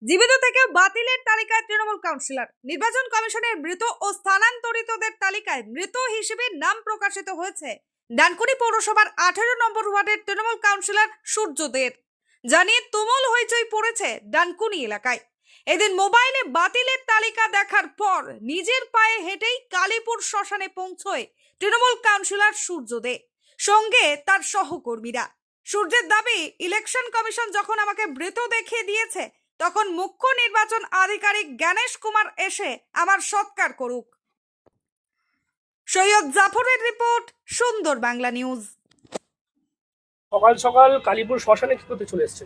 জীবিত থেকে বাতিলের তালিকায় তৃণমূল কাউন্সিলর। নির্বাচন কমিশনের মৃত ও স্থানান্তরিতদের তালিকায় মৃত হিসেবে নাম প্রকাশিত হয়েছে ডানকুনি পৌরসভার 18 নম্বর ওয়ার্ডের তৃণমূল কাউন্সিলর সূর্যদের। জানিয়ে তুমুল হইচই পড়েছে ডানকুনি এলাকায়। এদিন মোবাইলে বাতিলের তালিকা দেখার পর নিজের পায়ে হেঁটেই কালীপুর শ্মশানে পৌঁছয় তৃণমূল কাউন্সিলর সূর্যদে, সঙ্গে তার সহকর্মীরা। সূর্যের দাবি, ইলেকশন কমিশন যখন আমাকে মৃত দেখিয়ে দিয়েছে তখন মুখ্য নির্বাচন আধিকারিক জ্ঞানেশ কুমার এসে আমার সৎকার করুক। সৈয়দ জাফরের রিপোর্ট, সুন্দর বাংলা নিউজ। সকাল সকাল কালীপুর শ্মশানে কি করতে চলে এসেছে?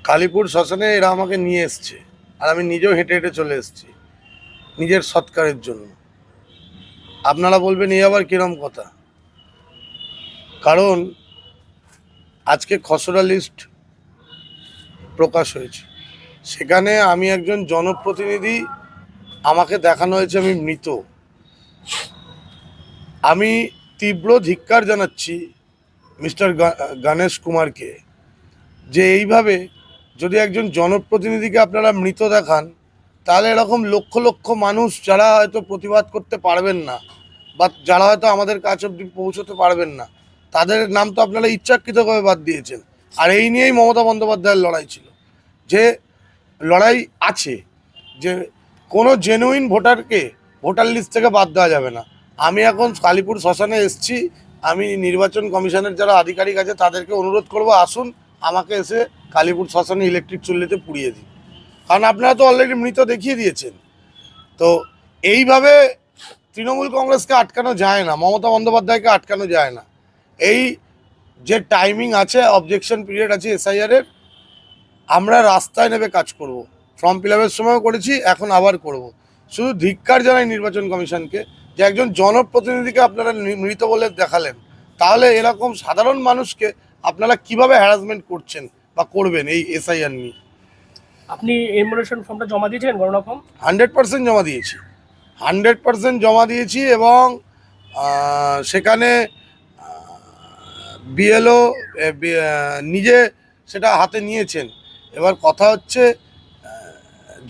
কালীপুর শ্মশানে এরা আমাকে নিয়ে এসছে, আর আমি নিজেও হেঁটে হেঁটে চলে এসেছি নিজের সৎকারের জন্য। আপনারা বলবেন এই আবার কিরম কথা? কারণ আজকে খসড়া লিস্ট প্রকাশ হয়েছে, সেখানে আমি একজন জনপ্রতিনিধি, আমাকে দেখানো হয়েছে আমি মৃত। আমি তীব্র ধিক্কার জানাচ্ছি মিস্টার গণেশ কুমারকে, যে এইভাবে যদি একজন জনপ্রতিনিধিকে আপনারা মৃত দেখান, তাহলে এরকম লক্ষ লক্ষ মানুষ যারা হয়তো প্রতিবাদ করতে পারবেন না বা যারা হয়তো আমাদের কাছে অবধি পৌঁছতে পারবেন না, তাদের নাম তো আপনারা ইচ্ছাকৃতভাবে বাদ দিয়েছেন। আর এই নিয়েই মমতা বন্দ্যোপাধ্যায়ের লড়াই ছিল, যে লড়াই আছে যে কোনো জেনুইন ভোটারকে ভোটার লিস্ট থেকে বাদ দেওয়া যাবে না। আমি এখন কালীপুর শ্মশানে এসেছি, আমি নির্বাচন কমিশনের যারা আধিকারিক আছে তাদেরকে অনুরোধ করব, আসুন আমাকে এসে কালীপুর শ্মশানে ইলেকট্রিক চুল্লিতে পুড়িয়ে দিন, কারণ আপনারা তো অলরেডি মৃত দেখিয়ে দিয়েছেন। তো এইভাবে তৃণমূল কংগ্রেসকে আটকানো যায় না, মমতা বন্দ্যোপাধ্যায়কে আটকানো যায় না। এই যে টাইমিং আছে, অবজেকশন পিরিয়ড আছে এসআইআরের, আমরা রাস্তায় নেমে কাজ করব। ফর্ম ফিল আপের সময়ও করেছি, এখন আবার করব। শুধু ধিক্কার জানাই নির্বাচন কমিশনকে, যে একজন জনপ্রতিনিধিকে আপনারা মৃত বলে দেখালেন, তাহলে এরকম সাধারণ মানুষকে আপনারা কিভাবে হ্যারাসমেন্ট করছেন বা করবেন এই এসআইআর নিয়ে। আপনি এনমোলেশন ফর্মটা জমা দিয়েছিলেন, গণনা ফর্ম? 100% জমা দিয়েছি, 100% জমা দিয়েছি, এবং সেখানে বিএলও নিজে সেটা হাতে নিয়েছেন। এবার কথা হচ্ছে,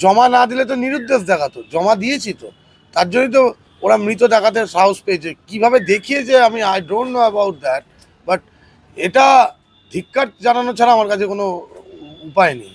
জমা না দিলে তো নিরুদ্দেশ দেখাতো, জমা দিয়েছি তো, তার জন্যই তো ওরা মৃত দেখাতে সাহস পেয়েছে। কিভাবে দেখিয়েছে আমি I don't know about that, but এটা ধিক্কার জানানো ছাড়া আমার কাছে কোনো উপায় নেই।